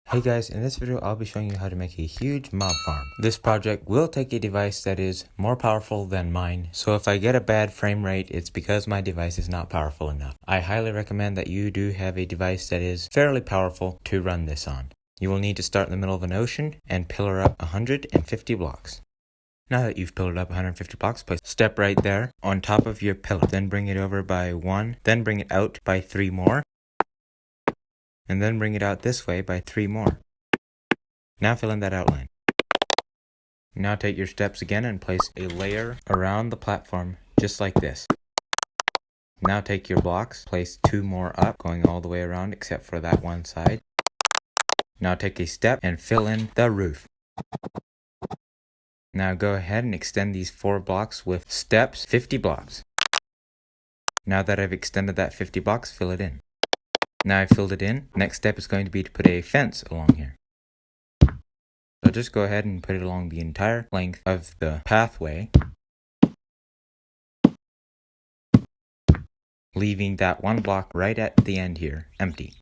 Hey guys, in this video I'll be showing you how to make a huge mob farm. This project will take a device that is more powerful than mine, so if I get a bad frame rate, it's because my device is not powerful enough. I highly recommend that you do have a device that is fairly powerful to run this on. You will need to start in the middle of an ocean and pillar up 150 blocks. Now that you've pillared up 150 blocks, place a step right there on top of your pillar. Then bring it over by 1, then bring it out by 3 more. And then bring it out this way by 3 more. Now fill in that outline. Now take your steps again and place a layer around the platform, just like this. Now take your blocks, place 2 more up, going all the way around except for that one side. Now take a step and fill in the roof. Now go ahead and extend these 4 blocks with steps 50 blocks. Now that I've extended that 50 blocks, fill it in. Now I've filled it in, next step is going to be to put a fence along here. So just go ahead and put it along the entire length of the pathway, leaving that 1 block right at the end here empty.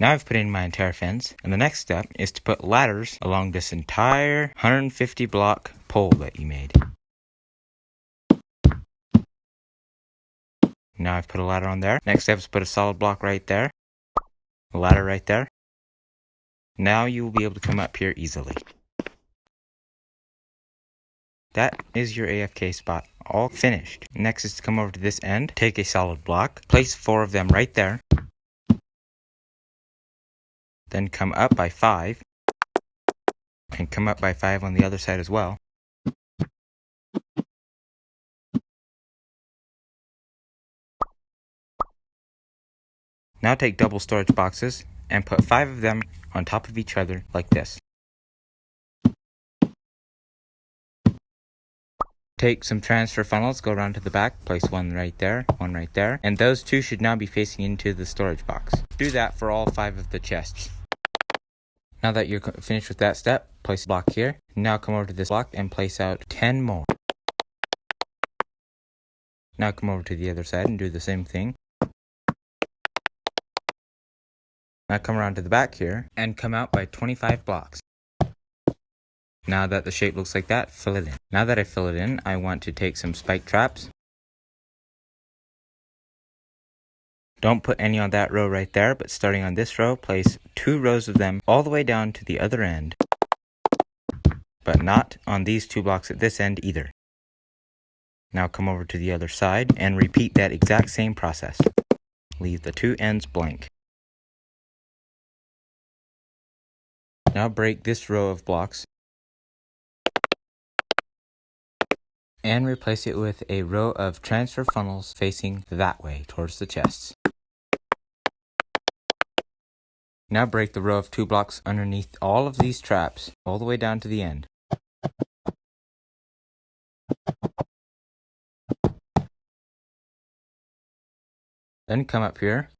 Now I've put in my entire fence, and the next step is to put ladders along this entire 150 block pole that you made. Now I've put a ladder on there. Next step is put a solid block right there, a ladder right there. Now you will be able to come up here easily. That is your AFK spot, all finished. Next is to come over to this end, take a solid block, place 4 of them right there. Then come up by 5, and come up by 5 on the other side as well. Now take double storage boxes and put 5 of them on top of each other like this. Take some transfer funnels, go around to the back, place 1 right there, and those 2 should now be facing into the storage box. Do that for all 5 of the chests. Now that you're finished with that step, place a block here. Now come over to this block and place out 10 more. Now come over to the other side and do the same thing. Now come around to the back here and come out by 25 blocks. Now that the shape looks like that, fill it in. Now that I fill it in, I want to take some spike traps. Don't put any on that row right there, but starting on this row, place 2 rows of them all the way down to the other end, but not on these 2 blocks at this end either. Now come over to the other side and repeat that exact same process. Leave the 2 ends blank. Now break this row of blocks and replace it with a row of transfer funnels facing that way towards the chests. Now break the row of 2 blocks underneath all of these traps all the way down to the end. Then come up here,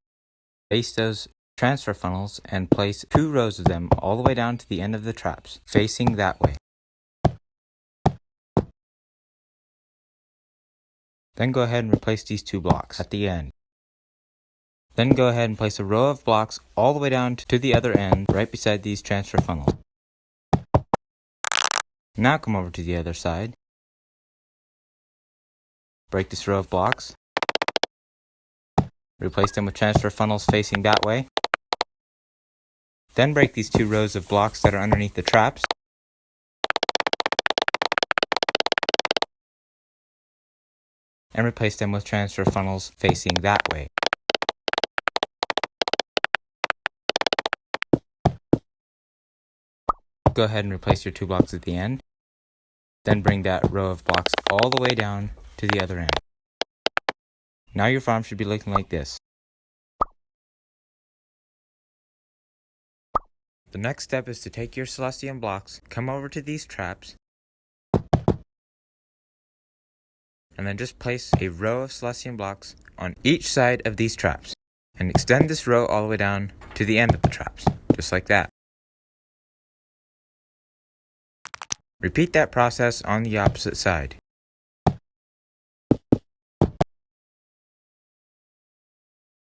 face those transfer funnels and place 2 rows of them all the way down to the end of the traps, facing that way. Then go ahead and replace these 2 blocks at the end. Then go ahead and place a row of blocks all the way down to the other end, right beside these transfer funnels. Now come over to the other side. Break this row of blocks. Replace them with transfer funnels facing that way. Then break these 2 rows of blocks that are underneath the traps. And replace them with transfer funnels facing that way. Go ahead and replace your 2 blocks at the end. Then bring that row of blocks all the way down to the other end. Now your farm should be looking like this. The next step is to take your Celestium blocks, come over to these traps, and then just place a row of Celestium blocks on each side of these traps, and extend this row all the way down to the end of the traps, just like that. Repeat that process on the opposite side.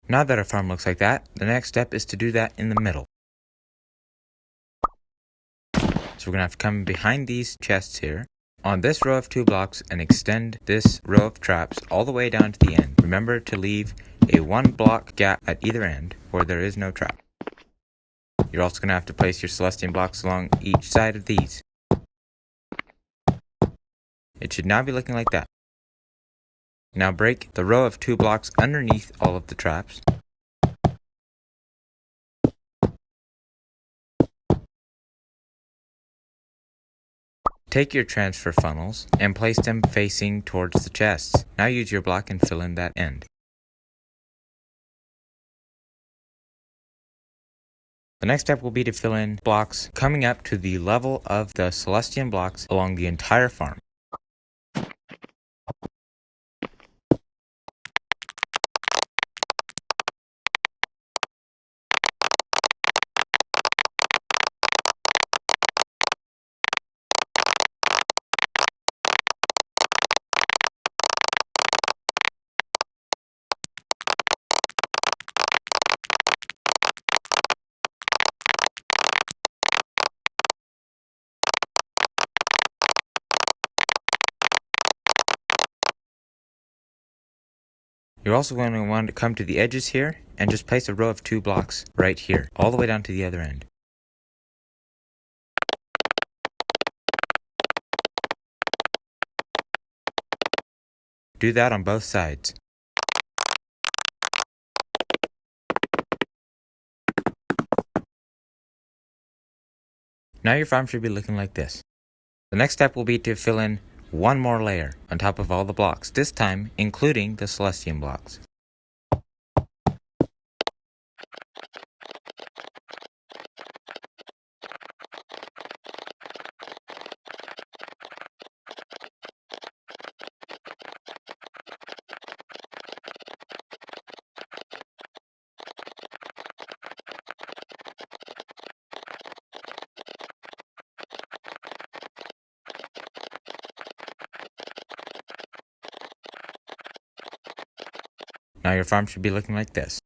Now that our farm looks like that, the next step is to do that in the middle. So we're going to have to come behind these chests here on this row of 2 blocks and extend this row of traps all the way down to the end. Remember to leave a 1 block gap at either end where there is no trap. You're also going to have to place your Celestian blocks along each side of these. It should now be looking like that. Now break the row of 2 blocks underneath all of the traps. Take your transfer funnels and place them facing towards the chests. Now use your block and fill in that end. The next step will be to fill in blocks coming up to the level of the Celestian blocks along the entire farm. You're also going to want to come to the edges here and just place a row of 2 blocks right here, all the way down to the other end. Do that on both sides. Now your farm should be looking like this. The next step will be to fill in 1 more layer on top of all the blocks, this time including the Celestian blocks. Now your farm should be looking like this.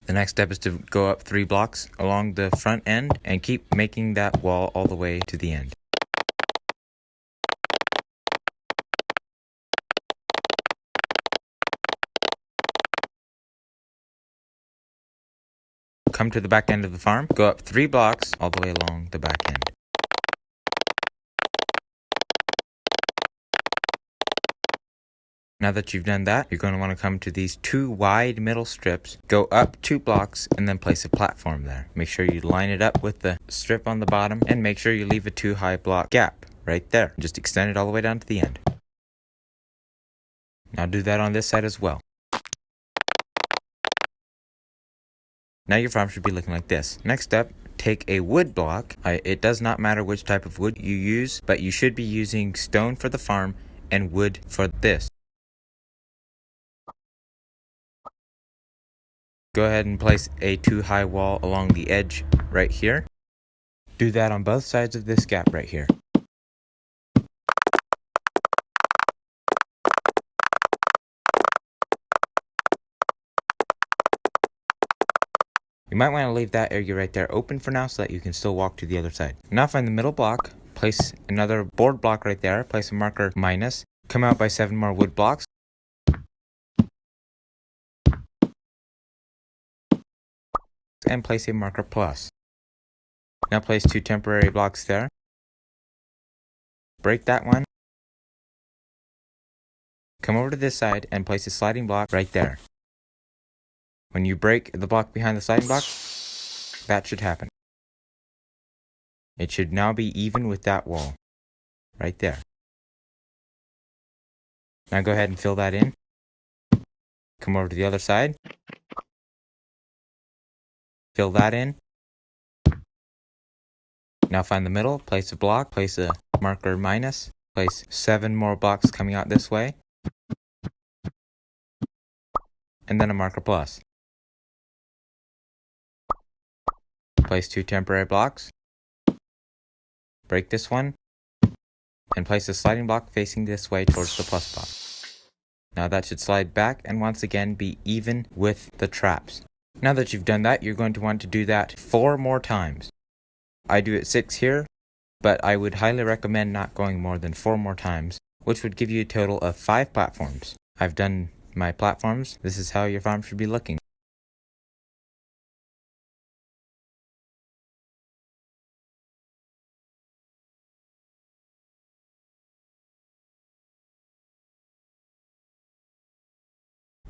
The next step is to go up 3 blocks along the front end and keep making that wall all the way to the end. Come to the back end of the farm, go up 3 blocks all the way along the back end. Now that you've done that, you're going to want to come to these 2 wide middle strips, go up 2 blocks, and then place a platform there. Make sure you line it up with the strip on the bottom, and make sure you leave a 2 high block gap right there. Just extend it all the way down to the end. Now do that on this side as well. Now your farm should be looking like this. Next up, take a wood block. It does not matter which type of wood you use, but you should be using stone for the farm and wood for this. Go ahead and place a 2 high wall along the edge right here. Do that on both sides of this gap right here. You might want to leave that area right there open for now so that you can still walk to the other side. Now find the middle block, place another board block right there, place a marker minus, come out by 7 more wood blocks. And place a marker plus. Now place 2 temporary blocks there. Break that one. Come over to this side and place a sliding block right there. When you break the block behind the sliding block, that should happen. It should now be even with that wall. Right there. Now go ahead and fill that in. Come over to the other side. Fill that in. Now find the middle, place a block, place a marker minus, place 7 more blocks coming out this way, and then a marker plus. Place 2 temporary blocks, break this one, and place a sliding block facing this way towards the plus block. Now that should slide back and once again be even with the traps. Now that you've done that, you're going to want to do that 4 more times. I do it 6 here, but I would highly recommend not going more than 4 more times, which would give you a total of 5 platforms. I've done my platforms. This is how your farm should be looking.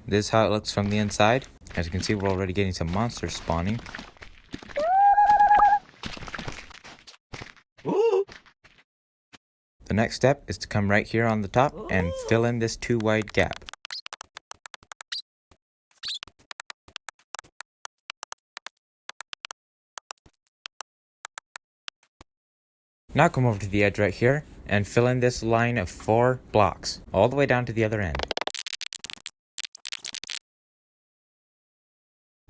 This is how it looks from the inside. As you can see, we're already getting some monsters spawning. The next step is to come right here on the top and fill in this 2 wide gap. Now come over to the edge right here and fill in this line of 4 blocks all the way down to the other end.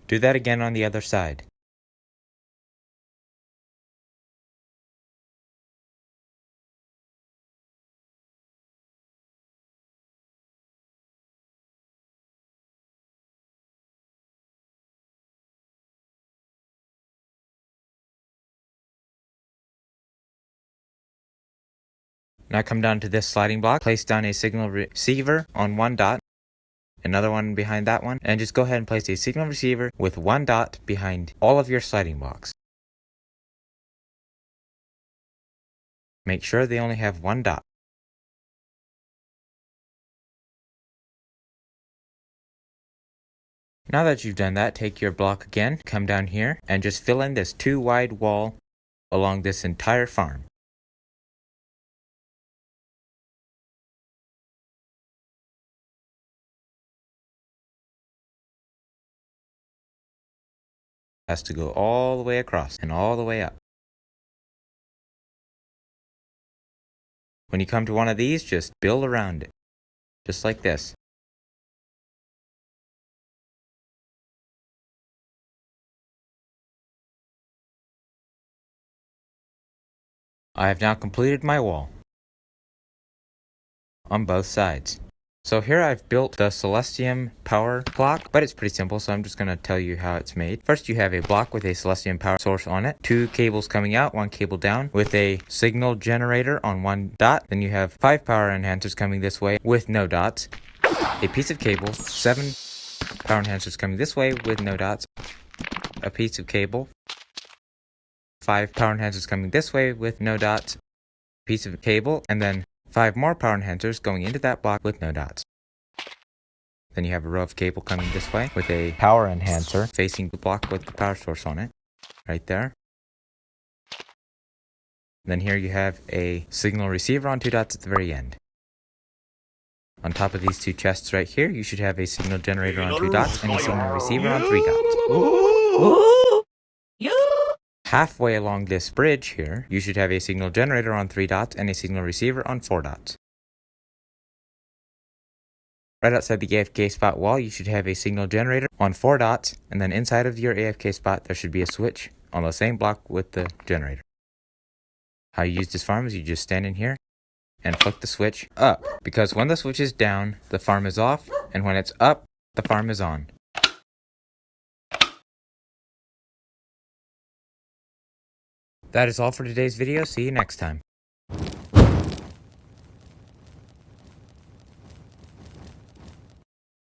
Do that again on the other side. Now come down to this sliding block, place down a signal receiver on 1 dot, another one behind that one, and just go ahead and place a signal receiver with 1 dot behind all of your sliding blocks. Make sure they only have 1 dot. Now that you've done that, take your block again, come down here, and just fill in this 2 wide wall along this entire farm. Has to go all the way across and all the way up. When you come to one of these, just build around it, just like this. I have now completed my wall on both sides. So here I've built the Celestium power block, but it's pretty simple, so I'm just going to tell you how it's made. First, you have a block with a Celestium power source on it, 2 cables coming out, 1 cable down, with a signal generator on 1 dot. Then you have 5 power enhancers coming this way with no dots, a piece of cable, 7 power enhancers coming this way with no dots, a piece of cable, 5 power enhancers coming this way with no dots, piece of cable, and then 5 more power enhancers going into that block with no dots. Then you have a row of cable coming this way with a power enhancer facing the block with the power source on it, right there. Then here you have a signal receiver on 2 dots at the very end. On top of these 2 chests right here, you should have a signal generator on 2 dots and a signal receiver on 3 dots. Halfway along this bridge here, you should have a signal generator on 3 dots and a signal receiver on 4 dots. Right outside the AFK spot wall, you should have a signal generator on 4 dots, and then inside of your AFK spot, there should be a switch on the same block with the generator. How you use this farm is you just stand in here and flick the switch up, because when the switch is down, the farm is off, and when it's up, the farm is on. That is all for today's video. See you next time.